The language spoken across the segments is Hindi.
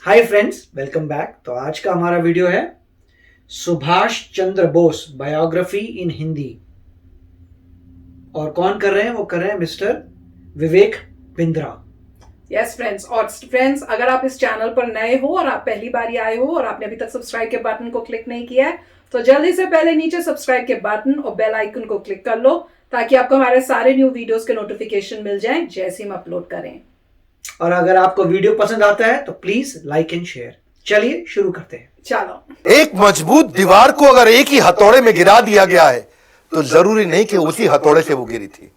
Hi friends, welcome back. तो आज का हमारा वीडियो है सुभाष चंद्र बोस बायोग्राफी इन हिंदी। और कौन कर रहे हैं? वो कर रहे हैं mister Vivek Bindra. Yes friends, और फ्रेंड्स अगर आप इस चैनल पर नए हो और आप पहली बार आए हो और आपने अभी तक सब्सक्राइब के बटन को क्लिक नहीं किया है तो जल्दी से पहले नीचे सब्सक्राइब के बटन और बेल आइकन को क्लिक कर लो ताकि आपको हमारे सारे न्यू वीडियोस के नोटिफिकेशन मिल जाएं जैसे हम अपलोड करें। और अगर आपको वीडियो पसंद आता है तो प्लीज लाइक एंड शेयर। चलिए शुरू करते हैं। चलो, एक मजबूत दीवार को अगर एक ही हथौड़े में गिरा दिया गया है तो जरूरी नहीं कि उसी हथौड़े से वो गिरी थी।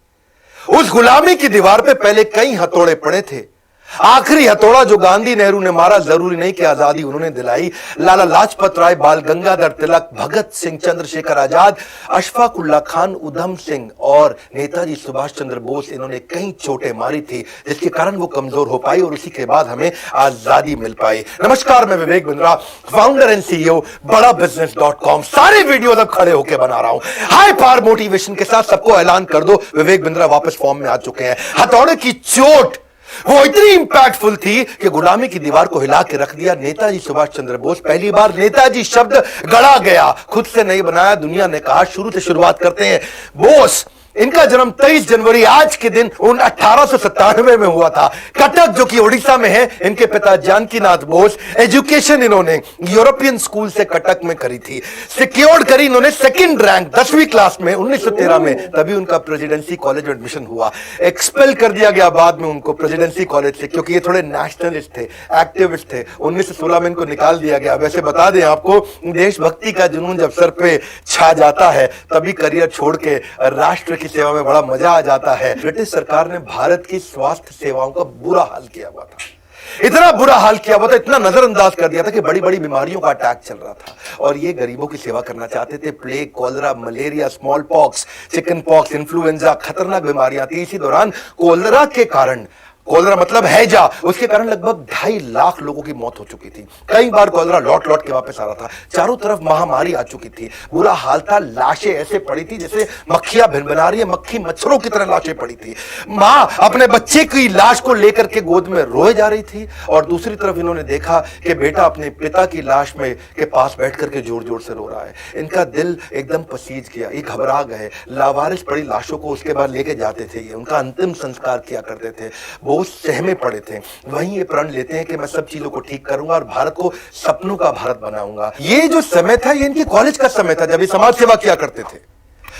उस गुलामी की दीवार पे पहले कई हथौड़े पड़े थे। आखिरी हथौड़ा जो गांधी नेहरू ने मारा, जरूरी नहीं कि आजादी उन्होंने दिलाई। लाला लाजपत राय, बाल गंगाधर तिलक, भगत सिंह, चंद्रशेखर आजाद, अशफाक उल्लाह खान, उधम सिंह और नेताजी सुभाष चंद्र बोस, इन्होंने कई चोटें मारी थी जिसके कारण वो कमजोर हो पाई और उसी के बाद हमें आजादी मिल पाई। नमस्कार, मैं Vivek Bindra, founder and CEO बड़ा बिजनेस.com। सारे वीडियो अब खड़े होकर बना रहा हूं हाई पावर मोटिवेशन के साथ। सबको ऐलान कर दो, विवेक बिंद्रा वापस फॉर्म में आ चुके हैं। हथौड़े की चोट वो इतनी इंपैक्टफुल थी कि गुलामी की दीवार को हिला के रख दिया। नेताजी सुभाष चंद्र बोस, पहली बार नेताजी शब्द गढ़ा गया, खुद से नहीं बनाया, दुनिया ने कहा। शुरू से शुरुआत करते हैं। बोस, इनका जन्म 23 जनवरी आज के दिन 1897 में हुआ था। कटक जो कि उड़ीसा में है। इनके पिता जानकीनाथ बोस। एजुकेशन इन्होंने यूरोपियन स्कूल से कटक में करी थी। सिक्योर्ड करी इन्होंने सेकंड रैंक 10वीं क्लास में 1913 में, तभी उनका प्रेसिडेंसी कॉलेज में एडमिशन हुआ। एक्सपेल कर दिया गया बाद में उनको प्रेसिडेंसी कॉलेज से, क्योंकि ये थोड़े नेशनलिस्ट थे, एक्टिविस्ट थे। 1916 में इनको निकाल दिया गया। वैसे बता दें आपको, देशभक्ति का जुनून जब सर पे छा जाता है तभी करियर छोड़ के राष्ट्र की सेवा में बड़ा मजा आ जाता है। ब्रिटिश सरकार ने भारत की स्वास्थ्य सेवाओं का बुरा हाल किया हुआ था। इतना बुरा हाल किया हुआ था, इतना नजरअंदाज कर दिया था कि बड़ी बड़ी बीमारियों का अटैक चल रहा था और ये गरीबों की सेवा करना चाहते थे। Plague, cholera, malaria, small pox, chicken pox, influenza, खतरनाक बीमारियां थी। इसी दौरान कॉलरा के कारण, कॉलरा मतलब हैजा, उसके कारण लगभग 2.5 लाख लोगों की मौत हो चुकी थी। कई बार कॉलरा लौट लौट के वापस आ रहा था। चारों तरफ महामारी आ चुकी थी। बुरा हाल था। लाशें ऐसे पड़ी थी जैसे मक्खियां भिनभिना रही है, मक्खी मच्छरों की तरह लाशें पड़ी थी। मां अपने बच्चे की लाश को लेकर के गोद में रोए जा रही थी और दूसरी तरफ इन्होंने देखा कि बेटा अपने पिता की लाश में के पास बैठ करके जोर जोर से रो रहा है। इनका दिल एकदम पसीज गया, ये घबरा गए। लावारिस पड़ी लाशों को उसके बाद लेके जाते थे, ये उनका अंतिम संस्कार किया करते थे। वो सहमे पड़े थे। वहीं ये प्रण लेते हैं कि मैं सब चीजों को ठीक करूंगा और भारत को सपनों का भारत बनाऊंगा। ये जो समय था ये इनके कॉलेज का समय था जब ये समाज सेवा किया करते थे।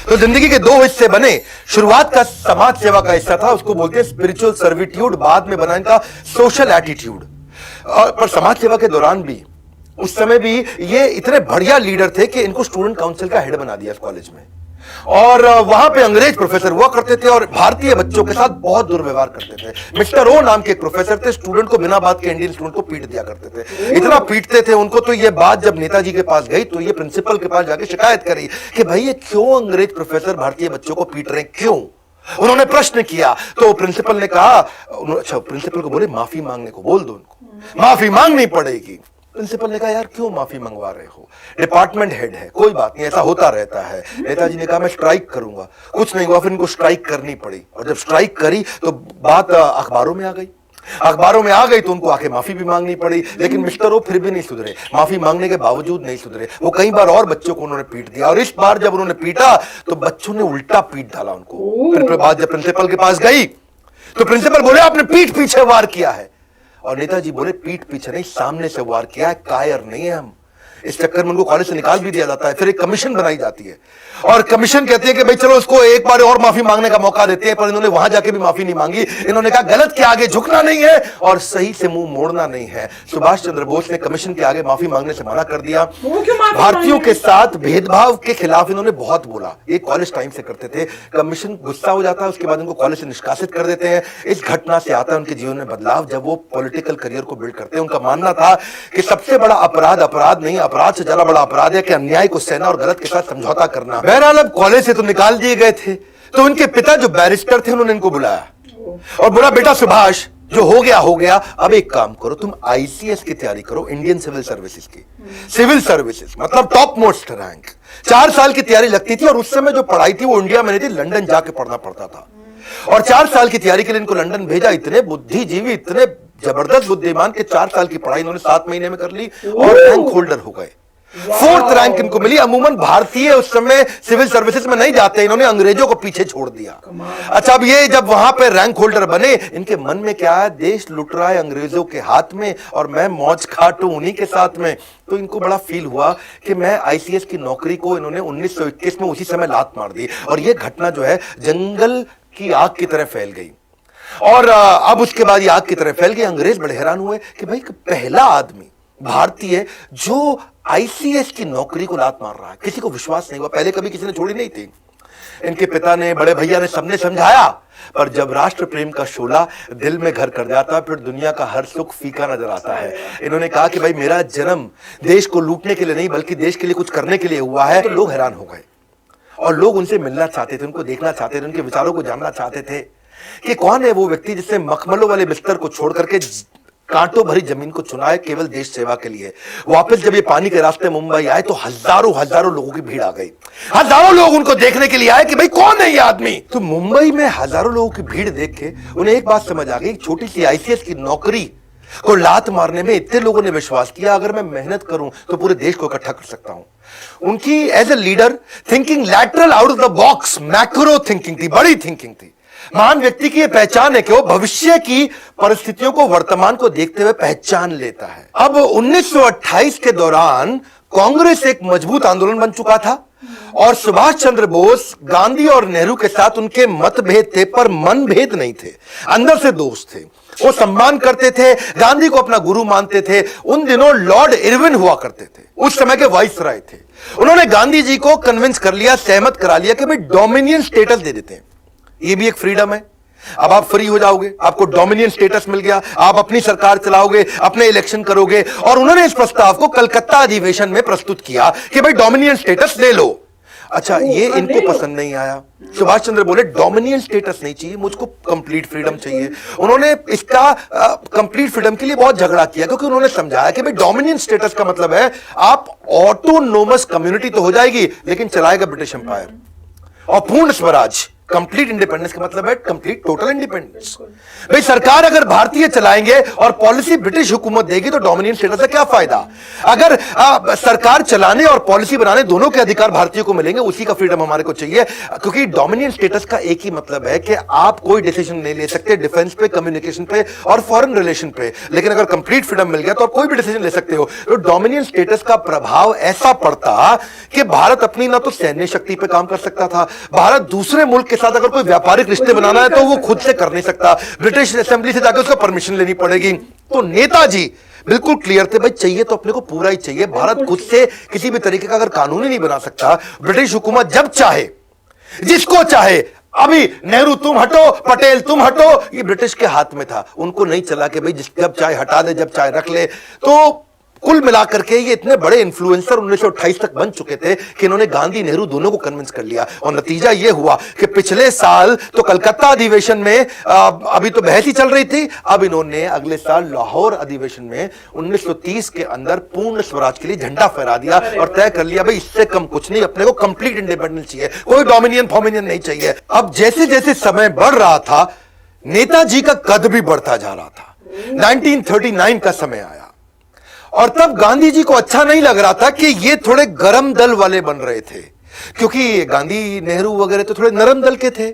तो जिंदगी के 2 हिस्से बने। शुरुआत का समाज सेवा का हिस्सा था, उसको बोलते हैं स्पिरिचुअल सर्विट्यूड। बाद में बना इनका सोशल एटीट्यूड। पर समाज सेवा के दौरान भी, उस समय भी ये इतने बढ़िया लीडर थे कि इनको स्टूडेंट काउंसिल का हेड बना दिया इस कॉलेज में। और वहां पे अंग्रेज प्रोफेसर हुआ करते थे और भारतीय बच्चों के साथ बहुत दुर्व्यवहार करते थे। मिस्टर ओ नाम के एक प्रोफेसर थे, स्टूडेंट को बिना बात के, इंडियन स्टूडेंट को पीट दिया करते थे। इतना पीटते थे उनको, तो ये बात जब नेताजी के पास गई तो ये प्रिंसिपल के पास जाके शिकायत करी कि भाई ये क्यों अंग्रेज प्रोफेसर भारतीय बच्चों को पीट रहे हैं, क्यों? उन्होंने प्रश्न किया तो प्रिंसिपल ने कहा, अच्छा, प्रिंसिपल को बोले माफी मांगने को बोल दो उनको, माफी मांगनी पड़ेगी। प्रिंसिपल ने कहा यार क्यों माफी मंगवा रहे हो, डिपार्टमेंट हेड है, कोई बात नहीं, ऐसा होता रहता है। नेताजी ने कहा मैं स्ट्राइक करूंगा। कुछ नहीं हुआ, फिर इनको स्ट्राइक करनी पड़ी और जब स्ट्राइक करी तो बात अखबारों में आ गई। अखबारों में आ गई तो उनको आके माफी भी मांगनी पड़ी। लेकिन मिस्टर ओ फिर भी नहीं सुधरे, माफी मांगने के बावजूद नहीं सुधरे। वो कई बार और बच्चों को उन्होंने पीट दिया और इस बार जब उन्होंने पीटा तो बच्चों ने उल्टा पीट डाला उनको। फिर बात जब प्रिंसिपल के पास गई तो प्रिंसिपल बोले आपने पीठ पीछे वार किया है और नेताजी बोले पीठ पीछे नहीं, सामने से वार किया है, कायर नहीं है हम। इस चक्कर में उनको कॉलेज से निकाल भी दिया जाता है। फिर एक कमीशन बनाई जाती है और कमीशन कहती है कि भाई चलो उसको एक बार और माफी मांगने का मौका देते हैं। पर इन्होंने वहां जाके भी माफी नहीं मांगी। इन्होंने कहा गलत के आगे झुकना नहीं है और सही से मुंह मोड़ना नहीं है। सुभाष चंद्र बोस ने कमीशन के आगे माफी मांगने से मना कर दिया। भारतीयों के साथ भेदभाव के खिलाफ इन्होंने बहुत बोला। ये कॉलेज टाइम से करते थे। कमीशन गुस्सा हो जाता है, उसके बाद इनको कॉलेज से निष्कासित कर देते हैं। इस घटना से आता है उनके जीवन में बदलाव जब वो पॉलिटिकल करियर को बिल्ड करते हैं। उनका मानना था कि सबसे बड़ा अपराध अपराध नहीं, अपराध से ज्यादा बड़ा अपराध है कि अन्याय को सहना और गलत के साथ समझौता करना। बहरहाल अब कॉलेज से तो निकाल दिए गए थे तो उनके पिता जो बैरिस्टर थे उन्होंने इनको बुलाया और बोला बेटा सुभाष, जो हो गया, अब एक काम करो, तुम आईसीएस की तैयारी करो, इंडियन सिविल सर्विसेज की। सिविल सर्विसेज मतलब टॉप मोस्ट रैंक। 4 साल की तैयारी लगती थी और उस समय जो पढ़ाई थी वो इंडिया में नहीं थी, लंदन जाके पढ़ना पड़ता था। और 4 साल की तैयारी के लिए इनको लंदन भेजा। इतने बुद्धिजीवी, इतने जबरदस्त बुद्धिमान के 4 साल की पढ़ाई इन्होंने 7 महीने में कर ली और रैंक होल्डर हो गए। 4th रैंक इनको मिली। अमूमन भारतीय उस समय सिविल सर्विसेज में नहीं जाते, इन्होंने अंग्रेजों को पीछे छोड़ दिया। अच्छा, अब ये जब वहां पे रैंक होल्डर बने, इनके मन में क्या है, देश लुट रहा है अंग्रेजों के हाथ में और मैं मौज खाटू उन्हीं के साथ में। तो इनको बड़ा फील हुआ कि मैं आईसीएस की नौकरी को इन्होंने 1921 में उसी समय लात मार दी और ये घटना जो है जंगल की आग की तरह फैल गई। और अब उसके बाद ये आग की तरह फैल गई। अंग्रेज बड़े हैरान हुए कि भाई पहला आदमी भारतीय जो आईसीएस की नौकरी को लात मार रहा है, किसी को विश्वास नहीं हुआ। पहले कभी किसी ने छोड़ी नहीं थी। इनके पिता ने, बड़े भैया ने, सबने समझाया, पर जब राष्ट्र प्रेम का शोला दिल में घर कर जाता है, फिर दुनिया का हर सुख फीका नजर आता है। इन्होंने कहा कि भाई मेरा जन्म देश को लूटने के लिए नहीं बल्कि देश के लिए कुछ करने के लिए हुआ है। तो लोग हैरान हो गए और लोग उनसे मिलना चाहते थे, उनको देखना चाहते थे, उनके विचारों को जानना चाहते थे कि कौन है वो व्यक्ति जिसने मखमलों वाले बिस्तर को छोड़ करके कांटों भरी जमीन को चुना है केवल देश सेवा के लिए। वापस जब ये पानी के रास्ते मुंबई आए तो हजारों लोगों की भीड़ आ गई। हजारों लोग उनको देखने के लिए आए कि भाई कौन है ये आदमी। तो मुंबई में हजारों लोगों की भीड़ देख के उन्हें एक बात समझ आ गई, छोटी सी आईसीएस की नौकरी को लात मारने में इतने लोगों ने विश्वास किया, अगर मैं मेहनत करूं तो पूरे देश को इकट्ठा कर सकता हूं। उनकी as a leader thinking lateral out of the box, macro thinking थी, बड़ी थिंकिंग थी। महान व्यक्ति की यह पहचान है कि वो भविष्य की परिस्थितियों को वर्तमान को देखते हुए पहचान लेता है। अब 1928 के दौरान कांग्रेस एक मजबूत आंदोलन बन चुका था और सुभाष चंद्र बोस, गांधी और नेहरू के साथ उनके मतभेद थे पर मनभेद नहीं थे, अंदर से दोस्त थे। वो सम्मान करते थे, गांधी को अपना गुरु मानते थे। उन दिनों लॉर्ड इरविन हुआ करते थे, उस समय के वाइसराय थे। उन्होंने गांधी जी को कन्विंस कर लिया, सहमत करा लिया कि भाई डोमिनियन स्टेटस दे देते हैं, ये भी एक फ्रीडम है। अब आप फ्री हो जाओगे, आपको डोमिनियन स्टेटस मिल गया, आप अपनी सरकार चलाओगे, अपने इलेक्शन करोगे। और उन्होंने इस प्रस्ताव को कलकत्ता अधिवेशन में प्रस्तुत किया कि भाई डोमिनियन स्टेटस ले लो। अच्छा, ये इनको पसंद नहीं आया। सुभाष चंद्र बोले डोमिनियन स्टेटस नहीं चाहिए, मुझको कंप्लीट फ्रीडम चाहिए। उन्होंने इसका कंप्लीट फ्रीडम के लिए बहुत झगड़ा किया क्योंकि उन्होंने समझाया कि भाई डोमिनियन स्टेटस का मतलब है आप ऑटोनोमस कम्युनिटी तो हो जाएगी लेकिन चलाएगा ब्रिटिश एम्पायर, और पूर्ण स्वराज कंप्लीट इंडिपेंडेंस का मतलब है कंप्लीट टोटल इंडिपेंडेंस। भाई सरकार अगर भारतीय चलाएंगे और पॉलिसी ब्रिटिश हुकूमत देगी तो डोमिनियन स्टेटस का क्या फायदा। अगर सरकार चलाने और पॉलिसी बनाने दोनों के अधिकार भारतीयों को मिलेंगे, उसी का फ्रीडम हमारे को चाहिए। क्योंकि डोमिनियन स्टेटस का एक ही मतलब है कि आप कोई डिसीजन नहीं ले सकते डिफेंस पे, कम्युनिकेशन पे और फॉरेन रिलेशन पे, लेकिन अगर कंप्लीट फ्रीडम मिल गया तो आप कोई भी डिसीजन ले सकते हो। तो डोमिनियन स्टेटस का प्रभाव ऐसा पड़ता कि भारत अपनी ना तो सैन्य शक्ति पे काम कर सकता था, भारत दूसरे मुल्क के साथ अगर कोई व्यापारिक रिश्ते बनाना है तो वो खुद से कर नहीं सकता, ब्रिटिश असेंबली से जाकर उसको परमिशन लेनी पड़ेगी। तो नेताजी बिल्कुल क्लियर थे, भाई चाहिए तो अपने को पूरा ही चाहिए। भारत खुद से किसी भी तरीके का अगर कानून ही नहीं बना सकता, ब्रिटिश हुकूमत जब चाहे जिसको चाहे, अभी नेहरू तुम हटो, पटेल तुम हटो, ये ब्रिटिश के हाथ में था। उनको नहीं चला कि भाई जब चाहे हटा दे, जब चाहे रख ले। तो कुल मिलाकर के ये इतने बड़े इन्फ्लुएंसर 1928 तक बन चुके थे कि इन्होंने गांधी नेहरू दोनों को कन्विंस कर लिया। और नतीजा ये हुआ कि पिछले साल तो कलकत्ता अधिवेशन में अभी तो बहस ही चल रही थी, अब इन्होंने अगले साल लाहौर अधिवेशन में 1930 के अंदर पूर्ण स्वराज के लिए झंडा फहरा दिया और तय कर लिया भाई इससे कम कुछ नहीं, अपने को कंप्लीट इंडिपेंडेंस चाहिए, कोई डोमिनियन फॉर्मिनियन नहीं चाहिए। अब जैसे जैसे समय बढ़ रहा था, नेताजी का कद भी बढ़ता जा रहा था। 1939 का समय आया और तब गांधी जी को अच्छा नहीं लग रहा था कि ये थोड़े गरम दल वाले बन रहे थे, क्योंकि गांधी नेहरू वगैरह तो थोड़े नरम दल के थे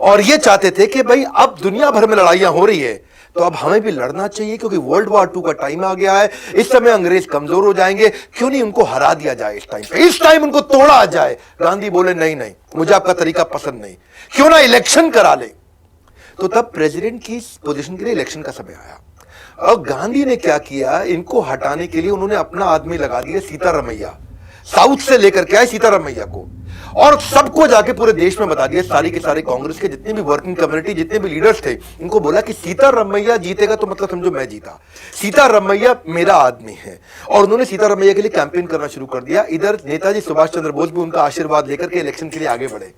और ये चाहते थे कि भाई अब दुनिया भर में लड़ाइयां हो रही है तो अब हमें भी लड़ना चाहिए, क्योंकि वर्ल्ड वॉर 2 का टाइम आ गया है। इस समय अंग्रेज कमजोर हो जाएंगे, क्यों नहीं उनको हरा दिया जाए इस टाइम पे, इस टाइम उनको तोड़ा जाए। गांधी बोले नहीं नहीं, मुझे आपका तरीका पसंद नहीं, क्यों ना इलेक्शन करा ले। तो तब प्रेसिडेंट की पोजीशन के लिए इलेक्शन का समय आया। अब गांधी ने क्या किया, इनको हटाने के लिए उन्होंने अपना आदमी लगा दिया, सीतारमैया, साउथ से लेकर के आए सीतारमैया को, और सबको जाके पूरे देश में बता दिया, सारी के सारे कांग्रेस के जितने भी वर्किंग कम्युनिटी, जितने भी लीडर्स थे, इनको बोला कि सीतारमैया जीतेगा तो मतलब समझो मैं जीता, सीतारमैया मेरा आदमी है। और उन्होंने सीतारमैया के लिए कैंपेन करना शुरू कर दिया। इधर नेताजी सुभाष चंद्र बोस भी उनका आशीर्वाद लेकर के इलेक्शन के लिए आगे बढ़े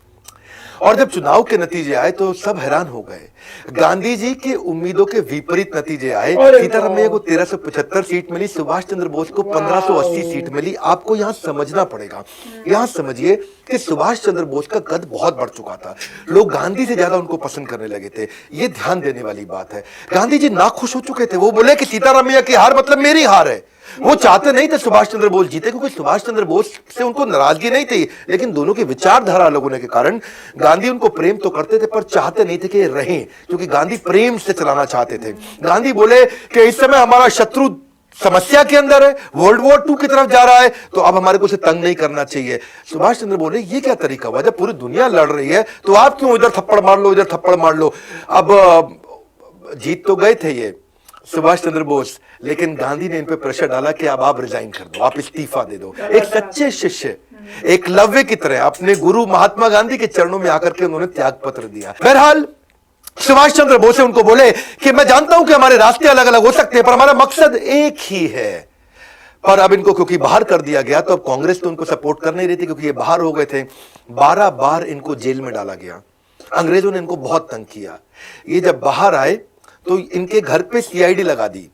और जब चुनाव के नतीजे आए तो सब हैरान हो गए। गांधी जी की उम्मीदों के विपरीत नतीजे आए। सीतारामैया को 1375 सीट मिली, सुभाष चंद्र बोस को 1580 सीट मिली। आपको यहां समझना पड़ेगा, यहां समझिए कि सुभाष चंद्र बोस का कद बहुत बढ़ चुका था। लोग गांधी से ज्यादा उनको पसंद करने लगे थे। ये ध्यान देने वाली बात है। गांधी जी नाखुश हो चुके थे। वो बोले कि सीतारामैया की हार मतलब मेरी हार है। वो चाहते नहीं थे सुभाष चंद्र बोस जीते, क्योंकि सुभाष चंद्र बोस से उनको नाराजगी नहीं थी, लेकिन दोनों की विचारधारा अलग होने के कारण गांधी उनको प्रेम तो करते थे पर चाहते नहीं थे कि ये रहें, क्योंकि गांधी प्रेम से चलाना चाहते थे। गांधी बोले कि इस समय हमारा शत्रु समस्या के अंदर है, वर्ल्ड वॉर 2 की तरफ जा रहा है, तो अब हमारे को उसे तंग नहीं करना चाहिए। सुभाष चंद्र बोले ये क्या तरीका हुआ, जब पूरी दुनिया लड़ रही है तो आप क्यों इधर थप्पड़ मार लो, इधर थप्पड़ मार लो। अब जीत तो गए थे ये सुभाष चंद्र बोस, लेकिन गांधी ने इन पे प्रेशर डाला कि अब आप रिजाइन कर दो, आप इस्तीफा दे दो। एक सच्चे शिष्य एकलव्य की तरह अपने गुरु महात्मा गांधी के चरणों में आकर के उन्होंने त्याग पत्र दिया। बहरहाल सुभाष चंद्र बोस उनको बोले कि मैं जानता हूं कि हमारे रास्ते अलग अलग हो सकते हैं, पर हमारा मकसद एक ही है। पर अब इनको क्योंकि बाहर कर दिया गया, तो अब कांग्रेस तो उनको सपोर्ट कर नहीं रही थी, क्योंकि ये बाहर हो गए थे। 12 बार इनको जेल में डाला गया। अंग्रेजों ने इनको बहुत तंग किया। ये जब बाहर आए तो इनके घर पे सीआईडी लगा दी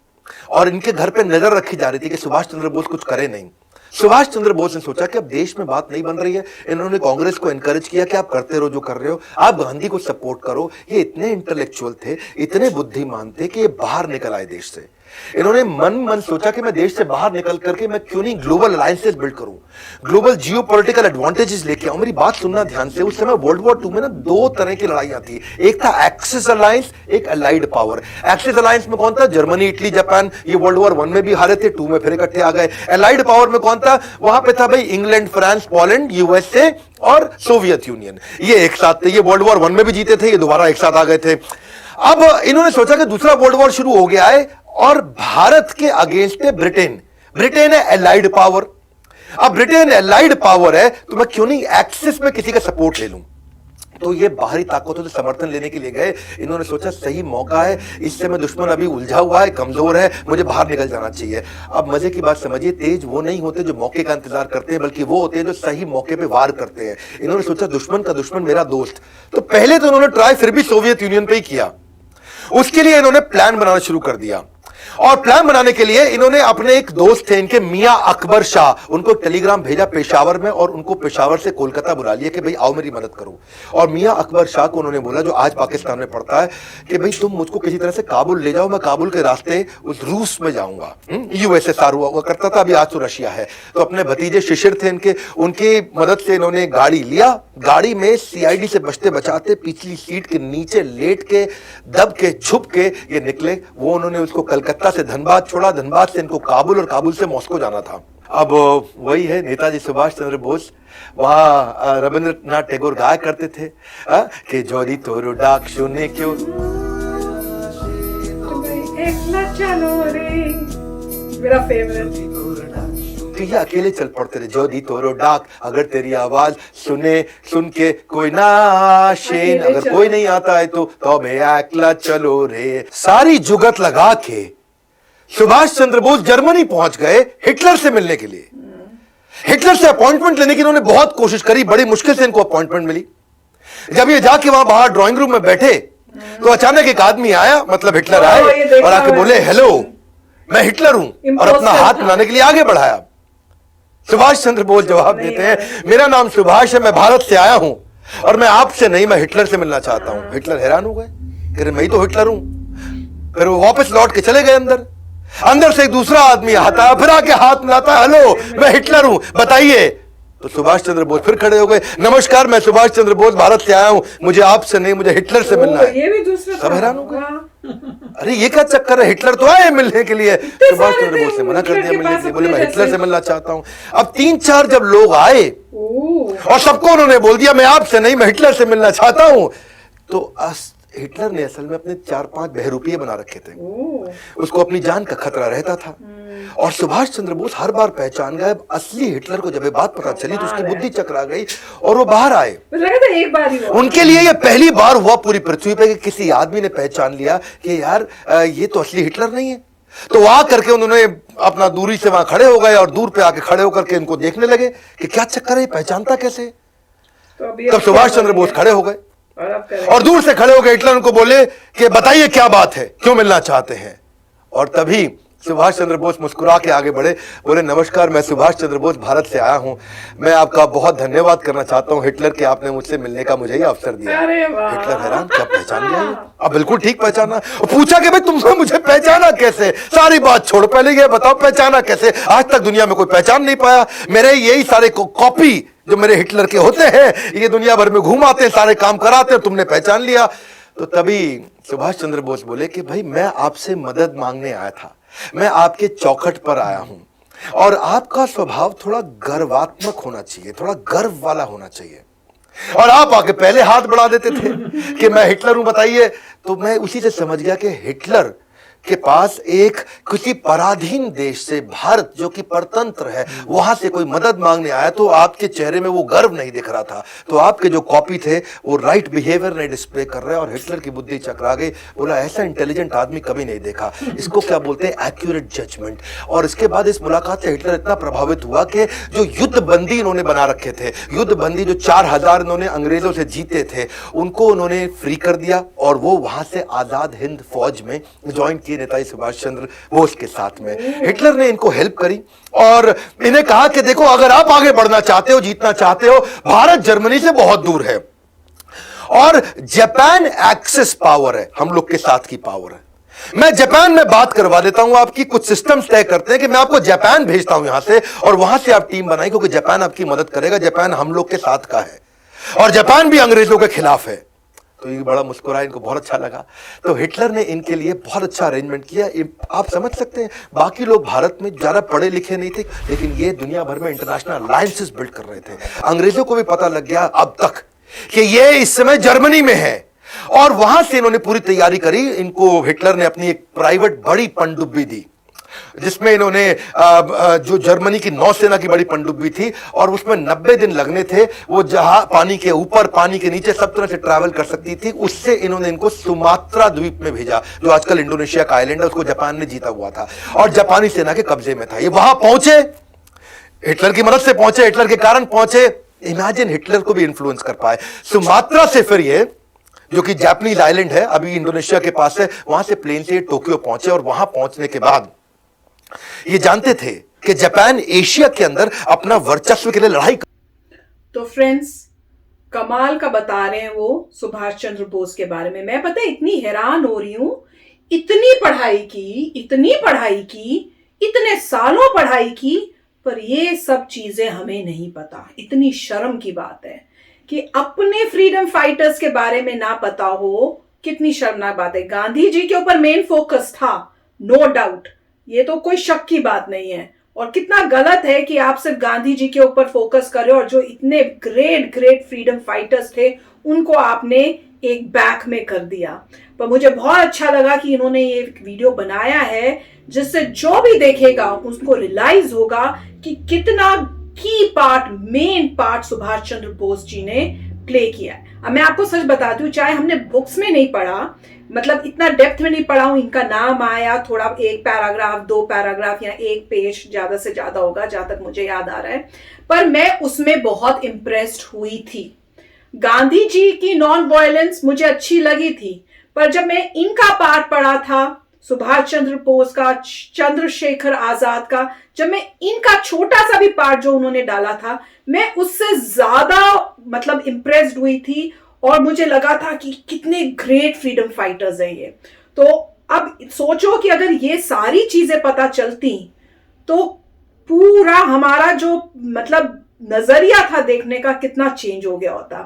और इनके घर पे नजर रखी जा रही थी कि सुभाष चंद्र बोस कुछ करे नहीं। सुभाष चंद्र बोस ने सोचा कि अब देश में बात नहीं बन रही है। इन्होंने कांग्रेस को एनकरेज किया कि आप करते रहो जो कर रहे हो, आप गांधी को सपोर्ट करो। ये इतने इंटेलेक्चुअल थे, इतने बुद्धिमान थे कि ये बाहर निकल आए देश से। इन्होंने मन सोचा कि मैं देश से बाहर निकल करके मैं क्यों नहीं ग्लोबल अलायंसेस बिल्ड करूं, ग्लोबल जियोपॉलिटिकल एडवांटेजेस लेके आऊं। मेरी बात सुनना ध्यान से। उस समय वर्ल्ड वॉर 2 में ना 2 तरह की लड़ाइयां थी। एक था एक्सिस अलायंस, एक अलाइड पावर। एक्सिस अलायंस में कौन था? Germany, Italy, Japan. ये वर्ल्ड वॉर 1 में भी हारे थे, 2 में फिर इकट्ठे आ गए। अलाइड पावर में कौन था? वहां पे था भाई इंग्लैंड, फ्रांस, पोलैंड, यूएसए और सोवियत यूनियन। ये एक साथ थे। ये वर्ल्ड वॉर 1 में भी जीते थे, ये दोबारा एक साथ आ गए थे। अब इन्होंने सोचा कि दूसरा वर्ल्ड वॉर शुरू हो गया है और भारत के अगेंस्ट है ब्रिटेन। ब्रिटेन है एलाइड पावर। अब ब्रिटेन एलाइड पावर है तो मैं क्यों नहीं एक्सिस में किसी का सपोर्ट ले लूं। तो ये बाहरी ताकतों से समर्थन लेने के लिए गए। इन्होंने सोचा सही मौका है, इससे मैं दुश्मन अभी उलझा हुआ है, कमजोर है, मुझे बाहर निकल जाना चाहिए। अब मजे की बात समझिए, तेज वो नहीं होते जो मौके का इंतजार करते हैं, बल्कि वो होते हैं जो सही मौके पे वार करते हैं। इन्होंने सोचा दुश्मन का दुश्मन मेरा दोस्त। तो पहले तो इन्होंने ट्राई फिर भी सोवियत यूनियन पे ही किया। उसके लिए इन्होंने प्लान बनाना शुरू कर दिया। और प्लान बनाने के लिए इन्होंने अपने एक दोस्त थे इनके, मियां अकबर शाह, उनको टेलीग्राम भेजा पेशावर में और उनको पेशावर से कोलकाता बुला लिया कि भाई आओ मेरी मदद करो। और मियां अकबर शाह को उन्होंने बोला, जो आज पाकिस्तान में पड़ता है, कि भाई तुम मुझको किसी तरह से काबुल ले जाओ, मैं काबुल के रास्ते उस रूस में जाऊंगा। यूएसएसआर हुआ करता था, अभी आज तो रशिया है। तो अपने भतीजे शिशिर थे इनके, उनकी मदद से इन्होंने गाड़ी लिया। गाड़ी में सीआईडी से बचते बचाते पिछली सीट के नीचे लेट के, दब के, छुप के ये निकले। वो उन्होंने उसको कलकत्ता से धनबाद छोड़ा, धनबाद से इनको काबुल और काबुल से मॉस्को जाना था। अब वही है नेताजी सुभाष चंद्र बोस। वहां रविंद्रनाथ टैगोर गाया करते थे कि जोड़ी तोरो डाक सुने क्यों मेरा फेवरेट। ये अकेले चल पड़ते थे, जोड़ी तोरो डाक, अगर तेरी आवाज सुन के कोई ना शेन, अगर कोई नहीं आता है तो मैं अकेला चलो रे। सारी जुगत लगा के सुभाष चंद्र बोस जर्मनी पहुंच गए हिटलर से मिलने के लिए। हिटलर से अपॉइंटमेंट लेने की इन्होंने बहुत कोशिश करी, बड़ी मुश्किल से इनको अपॉइंटमेंट मिली। जब ये जाके वहां बाहर ड्राइंग रूम में बैठे तो अचानक एक आदमी आया, मतलब हिटलर आए और आके बोले, हेलो मैं हिटलर हूं, और अपना हाथ मिलाने के लिए आगे बढ़ाया। सुभाष चंद्र बोस जवाब देते हैं, मेरा नाम सुभाष है, मैं भारत से आया हूं और मैं आपसे नहीं, मैं हिटलर से मिलना चाहता हूं। हिटलर हैरान हो गए, कह रहे मैं तो हिटलर हूं। फिर वो वापस लौट के चले गए अंदर से एक दूसरा आदमी आता है, फिर आके हाथ मिलाता है, हेलो मैं हिटलर हूं, बताइए। तो सुभाष चंद्र बोस फिर खड़े हो गए, नमस्कार मैं सुभाष चंद्र बोस भारत से आया हूं, मुझे आपसे नहीं मुझे हिटलर से मिलना है। ये भी दूसरा सब हैरान हो गए, अरे ये क्या चक्कर है, हिटलर तो आए मिलने के लिए। सुभाष चंद्र बोस ने मना कर दिया मिलने के लिए, बोले मैं हिटलर से मिलना चाहता हूं। अब 3-4 जब लोग आए और सबको उन्होंने बोल दिया मैं आपसे नहीं मैं हिटलर से मिलना चाहता हूं, तो हिटलर ने असल में अपने 4-5 बहरूपिये बना रखे थे। उसको अपनी जान का खतरा रहता था। और सुभाष चंद्र बोस हर बार पहचान गए। असली हिटलर को जब ये बात पता चली तो उसकी बुद्धि चकरा गई और वो बाहर आए। एक बार ही उनके लिए ये पहली बार हुआ पूरी पृथ्वी पे कि किसी आदमी ने पहचान लिया कि यार ये तो असली हिटलर नहीं है। तो वहां करके उन्होंने अपना दूरी से वहां खड़े हो गए और दूर पे आके खड़े होकर के इनको देखने लगे कि क्या चक्कर है, पहचानता कैसे। तब सुभाष चंद्र बोस खड़े हो गए और दूर से खड़े हो गए हिटलर उनको बोले कि बताइए क्या बात है, क्यों मिलना चाहते हैं। और तभी सुभाष चंद्र बोस मुस्कुरा के आगे बढ़े, बोले नमस्कार, मैं सुभाष चंद्र बोस भारत से आया हूं, मैं आपका बहुत धन्यवाद करना चाहता हूं हिटलर कि आपने मुझसे मिलने का मुझे ही अवसर दिया। हिटलर हैरान, क्या पहचान गया? अब बिल्कुल ठीक पहचाना। पूछा कि भाई तुमने मुझे पहचाना कैसे? सारी बात छोड़ो, पहले ये बताओ पहचाना कैसे? आज तक दुनिया में कोई पहचान नहीं पाया। मेरे यही सारे कॉपी जो मेरे हिटलर के होते हैं, ये दुनिया भर में घूमाते, सारे काम कराते, तुमने पहचान लिया। तो तभी सुभाष चंद्र बोस बोले कि भाई मैं आपसे मदद मांगने आया था, मैं आपके चौखट पर आया हूं और आपका स्वभाव थोड़ा गर्वात्मक होना चाहिए, थोड़ा गर्व वाला होना चाहिए। और आप आके पहले हाथ बढ़ा देते थे कि मैं हिटलर हूं, बताइए। तो मैं उसी से समझ गया कि हिटलर के पास एक किसी पराधीन देश से, भारत जो कि परतंत्र है, वहां से कोई मदद मांगने आया। तो आपके चेहरे में वो गर्व नहीं दिख रहा था, तो आपके जो कॉपी थे वो राइट बिहेवियर नहीं डिस्प्ले कर रहे। और हिटलर की बुद्धि चकरा गई, बोला ऐसा इंटेलिजेंट आदमी कभी नहीं देखा, इसको क्या बोलते हैं एक्यूरेट जजमेंट। और इसके बाद इस मुलाकात से हिटलर इतना प्रभावित हुआ कि जो युद्ध बंदी इन्होंने बना रखे थे, युद्ध बंदी जो 4000 इन्होंने अंग्रेजों से जीते थे, उनको उन्होंने फ्री कर दिया और वो वहां से आजाद हिंद फौज में ज्वाइन किए नेताजी सुभाष चंद्र बोस के साथ में। हिटलर ने इनको हेल्प करी और इन्हें कहा कि देखो अगर आप आगे बढ़ना चाहते हो, जीतना चाहते हो, भारत जर्मनी से बहुत दूर है और जापान एक्सेस पावर है, हम लोग के साथ की पावर है। मैं जापान में बात करवा देता हूं आपकी, कुछ सिस्टम्स तय करते हैं कि मैं आपको जापान भेजता हूं यहां से और वहां से आप टीम बनाई, क्योंकि जापान आपकी मदद करेगा, जापान हम लोग के साथ का है और जापान भी अंग्रेजों के खिलाफ है। तो ये बड़ा मुस्कुराया, इनको बहुत अच्छा लगा। तो हिटलर ने इनके लिए बहुत अच्छा अरेंजमेंट किया। आप समझ सकते हैं, बाकी लोग भारत में ज्यादा पढ़े लिखे नहीं थे, लेकिन ये दुनिया भर में इंटरनेशनल अलायंसेस बिल्ड कर रहे थे। अंग्रेजों को भी पता लग गया अब तक कि ये इस समय जर्मनी में है और वहां से इन्होंने पूरी तैयारी करी। इनको हिटलर ने अपनी एक प्राइवेट बड़ी पनडुब्बी दी, जिसमें इन्होंने जो जर्मनी की नौसेना की बड़ी पनडुब्बी थी और उसमें 90 दिन लगने थे। वो जहां पानी के ऊपर, पानी के नीचे सब तरह से ट्रैवल कर सकती थी। उससे इन्होंने इनको सुमात्रा द्वीप में भेजा, जो आजकल इंडोनेशिया का आइलैंड है, उसको जापान ने जीता हुआ था और जापानी सेना के कब्जे में था। ये वहां पहुंचे, हिटलर की मदद से पहुंचे, हिटलर के कारण पहुंचे। इमेजिन, हिटलर को भी इन्फ्लुएंस कर पाए। सुमात्रा से फिर ये, जो कि जापानीज आइलैंड है, अभी इंडोनेशिया के पास है, वहां से प्लेन से टोक्यो पहुंचे और वहां पहुंचने के बाद ये जानते थे कि जापान एशिया के अंदर अपना वर्चस्व के लिए लड़ाई कर। तो फ्रेंड्स, कमाल का बता रहे हैं वो सुभाष चंद्र बोस के बारे में। मैं पता है इतनी हैरान हो रही हूं, इतनी पढ़ाई की, इतने सालों पढ़ाई की, पर ये सब चीजें हमें नहीं पता। इतनी शर्म की बात है कि अपने फ्रीडम फाइटर्स के बारे में ना पता हो, कितनी शर्मनाक बात है। गांधी जी के ऊपर मेन फोकस था, नो डाउट, ये तो कोई शक की बात नहीं है। और कितना गलत है कि आप सिर्फ गांधी जी के ऊपर फोकस कर रहे हो और जो इतने ग्रेट फ्रीडम फाइटर्स थे उनको आपने एक बैक में कर दिया। पर मुझे बहुत अच्छा लगा कि इन्होंने ये वीडियो बनाया है, जिससे जो भी देखेगा उसको रियलाइज होगा कि कितना की part, main part Subhash Chandra Bose ji ने प्ले किया है। अब मैं आपको सच बताती हूँ, चाहे हमने बुक्स में नहीं पढ़ा, मतलब इतना डेप्थ में नहीं पढ़ा हूं, इनका नाम आया थोड़ा, एक पैराग्राफ, 2 पैराग्राफ या 1 पेज ज्यादा से ज्यादा होगा जहां तक मुझे याद आ रहा है, पर मैं उसमें बहुत इंप्रेस्ड हुई थी। गांधी जी की नॉन वायलेंस मुझे अच्छी लगी थी, पर जब मैं इनका पार्ट पढ़ा था, सुभाष चंद्र बोस का, चंद्रशेखर आजाद का, जब मैं इनका छोटा सा भी पार्ट जो उन्होंने डाला था, मैं उससे ज्यादा मतलब इंप्रेस्ड हुई थी और मुझे लगा था कि कितने ग्रेट फ्रीडम फाइटर्स हैं ये। तो अब सोचो कि अगर ये सारी चीजें पता चलती तो पूरा हमारा जो मतलब नजरिया था देखने का कितना चेंज हो गया होता।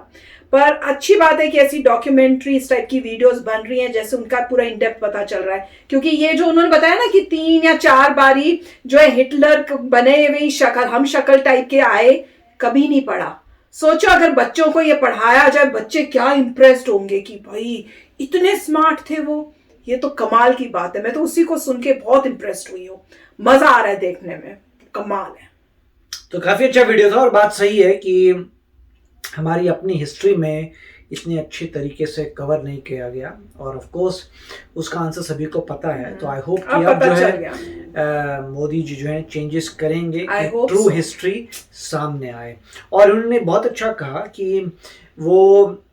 पर अच्छी बात है कि ऐसी डॉक्यूमेंट्री, इस टाइप की वीडियोस बन रही हैं, जैसे उनका पूरा इन डेप्थ पता चल रहा है। क्योंकि ये जो उन्होंने बताया ना कि 3 या 4 बारी जो है हिटलर बने हुए शक्ल, हम शक्ल टाइप के आए, कभी नहीं पढ़ा। सोचो अगर बच्चों को ये पढ़ाया जाए, बच्चे क्या इंप्रेस्ड होंगे कि भाई इतने स्मार्ट थे वो। ये तो कमाल की बात है, मैं तो उसी को सुन के बहुत इंप्रेस्ड हुई हूँ। मजा आ रहा है देखने में, कमाल है। तो काफी अच्छा वीडियो था और बात सही है कि हमारी अपनी हिस्ट्री में इतने अच्छे तरीके से कवर नहीं किया गया, और ऑफ कोर्स उसका आंसर सभी को पता है। तो आई होप कि अब जो है मोदी जी जो है चेंजेस करेंगे, ट्रू हिस्ट्री सामने आए। और उन्होंने बहुत अच्छा कहा कि वो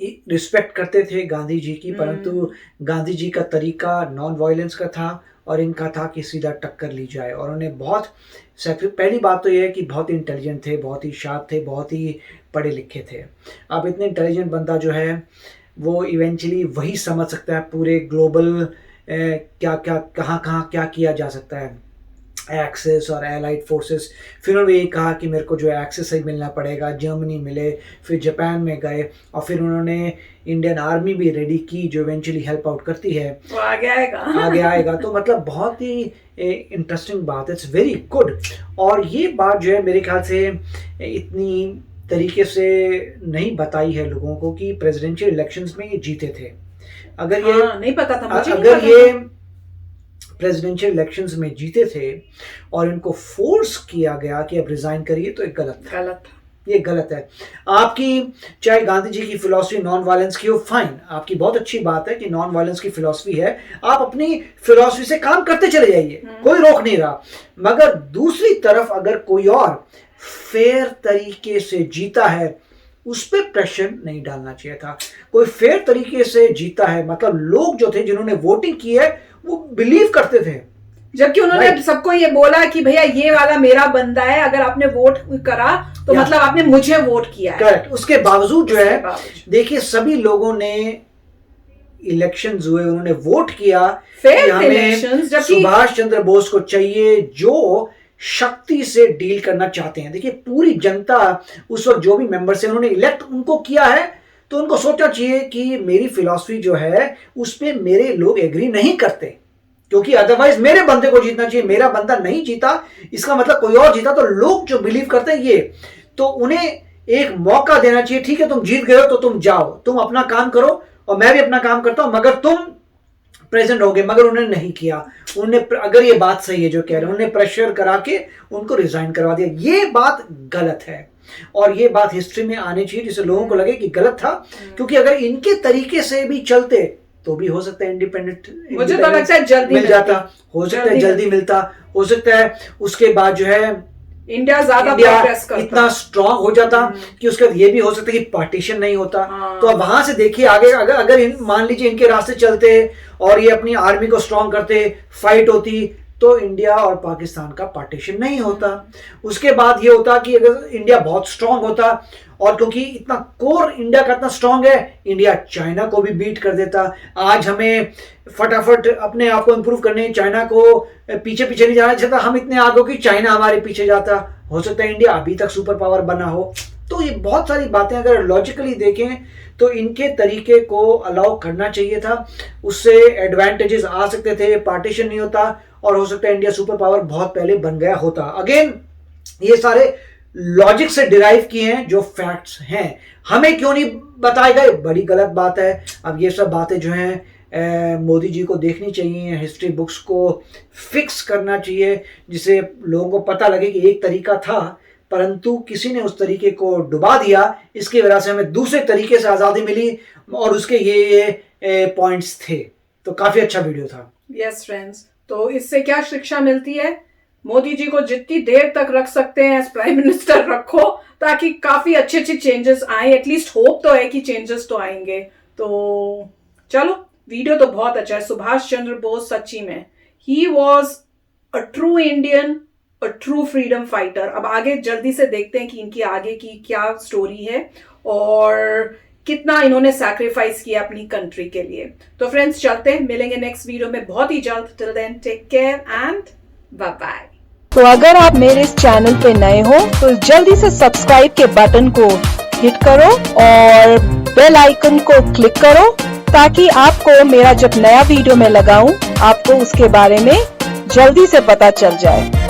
रिस्पेक्ट करते थे गांधी जी की, परंतु गांधी जी का तरीका नॉन वायलेंस का था और इनका था कि सीधा टक्कर ली जाए। और उन्हें बहुत पहली बात तो यह है कि बहुत ही इंटेलिजेंट थे, बहुत ही शार्प थे, बहुत ही पढ़े लिखे थे। अब इतने इंटेलिजेंट बंदा जो है वो इवेंचुअली वही समझ सकता है पूरे ग्लोबल क्या क्या कहाँ क्या किया जा सकता है, एक्सेस और एलाइड फोर्सेस। फिर उन्होंने ये कहा कि मेरे को जो है एक्सेस ही मिलना पड़ेगा, जर्मनी मिले, फिर जापान में गए, और फिर उन्होंने इंडियन आर्मी भी रेडी की जो इवेंचुअली हेल्प आउट करती है, वो आगे आएगा। तो मतलब बहुत ही इंटरेस्टिंग बात है, इट्स वेरी गुड। और ये बात जो है मेरे ख्याल से इतनी तरीके से नहीं बताई है लोगों को कि प्रेसिडेंशियल इलेक्शंस में ये जीते थे। अगर ये नहीं पता था मुझे, अगर ये प्रेसिडेंशियल इलेक्शंस में जीते थे और इनको फोर्स किया गया कि अब रिजाइन करिए, तो एक गलत था। ये गलत है। आपकी चाहे गांधी जी की फिलॉसफी नॉन वायलेंस की हो, फाइन, आपकी बहुत अच्छी बात है कि नॉन वायलेंस की फिलॉसफी है, आप अपनी फिलॉसफी से काम करते चले जाइए, कोई रोक नहीं रहा। मगर दूसरी तरफ अगर कोई और फेयर तरीके से जीता है, उस पर प्रेशर नहीं डालना चाहिए था। कोई फेयर तरीके से जीता है मतलब लोग जो थे जिन्होंने वोटिंग की है वो बिलीव करते थे, जबकि उन्होंने सबको ये बोला कि भैया ये वाला मेरा बंदा है, अगर आपने वोट करा तो मतलब आपने मुझे वोट किया है। करेक्ट। उसके बावजूद जो है देखिए सभी लोगों ने इलेक्शंस हुए, उन्होंने वोट किया कि हमें सुभाष चंद्र बोस को चाहिए जो शक्ति से डील करना चाहते हैं। देखिए पूरी जनता उस वक्त जो भी मेंबर्स हैं उन्होंने इलेक्ट उनको किया है, तो उनको सोचना चाहिए कि मेरी फिलॉसफी जो है उस पे मेरे लोग एग्री नहीं करते, क्योंकि अदरवाइज मेरे बंदे को जीतना चाहिए। मेरा बंदा नहीं जीता, इसका मतलब कोई और जीता, तो लोग जो बिलीव करते हैं ये, तो उन्हें एक मौका देना चाहिए। ठीक है तुम जीत गए हो तो तुम जाओ, तुम अपना काम करो और मैं भी अपना काम करता हूं, मगर तुम प्रेजेंट हो गए। मगर उन्होंने नहीं किया। उन्होंने, अगर ये बात सही है जो कह रहे हैं, उन्होंने प्रेशर करा के उनको रिजाइन करवा दिया। ये बात गलत है और ये बात हिस्ट्री में आनी चाहिए जिससे लोगों को लगे कि गलत था, क्योंकि अगर इनके तरीके से भी चलते तो भी हो सकता है इंडिपेंडेंट मुझे तो लगता है जल्दी मिल जाता, हो सकता है जल्दी मिलता, हो सकता है उसके बाद जो है इंडिया ज्यादा प्रोग्रेस करता, इतना स्ट्रांग हो जाता कि उसके बाद ये भी हो सकता है कि पार्टीशन नहीं होता। तो अब वहां से देखिए आगे, अगर मान लीजिए इनके रास्ते चलते और ये अपनी आर्मी को स्ट्रांग करते, फाइट होती, तो इंडिया और पाकिस्तान का पार्टीशन नहीं होता। उसके बाद ये होता कि अगर इंडिया बहुत स्ट्रांग होता, और क्योंकि इतना कोर इंडिया का इतना स्ट्रांग है, इंडिया चाइना को भी बीट कर देता। आज हमें फटाफट अपने आप को इंप्रूव करने, चाइना को पीछे नहीं जाना चाहता, हम इतने आगे कि चाइना हमारे पीछे जाता। हो सकता है इंडिया अभी तक सुपर पावर बना हो। तो ये बहुत सारी बातें अगर लॉजिकली देखें तो इनके तरीके को अलाउ करना चाहिए था, उससे एडवांटेजेस आ सकते थे, पार्टीशन नहीं होता और हो सकता है इंडिया सुपर पावर बहुत पहले बन गया होता। अगेन ये सारे लॉजिक से डिराइव किए हैं जो फैक्ट्स हैं, हमें क्यों नहीं बताए गए, बड़ी गलत बात है। अब ये सब बातें जो हैं मोदी जी को देखनी चाहिए, हिस्ट्री बुक्स को फिक्स करना चाहिए, जिससे लोगों को पता लगे कि एक तरीका था परंतु किसी ने उस तरीके को डुबा दिया, इसकी वजह से हमें दूसरे तरीके से आज़ादी मिली और उसके ये पॉइंट्स थे। तो काफ़ी अच्छा वीडियो था। यस फ्रेंड्स, तो इससे क्या शिक्षा मिलती है? मोदी जी को जितनी देर तक रख सकते हैं एज प्राइम मिनिस्टर रखो, ताकि काफी अच्छे चेंजेस आए। एटलीस्ट होप तो है कि चेंजेस तो आएंगे। तो चलो, वीडियो तो बहुत अच्छा है। सुभाष चंद्र बोस सच्ची में he was a true Indian, a true freedom fighter. अब आगे जल्दी से देखते हैं कि इनकी आगे की क्या स्टोरी है और कितना इन्होंने सैक्रिफाइस किया अपनी कंट्री के लिए। तो फ्रेंड्स चलते हैं, मिलेंगे नेक्स्ट वीडियो में बहुत ही जल्द। Till then take care and bye bye. तो अगर आप मेरे इस चैनल पे नए हो तो जल्दी से सब्सक्राइब के बटन को हिट करो और बेल आइकन को क्लिक करो, ताकि आपको मेरा जब नया वीडियो मैं लगाऊं आपको उसके बारे में जल्दी से पता चल जाए।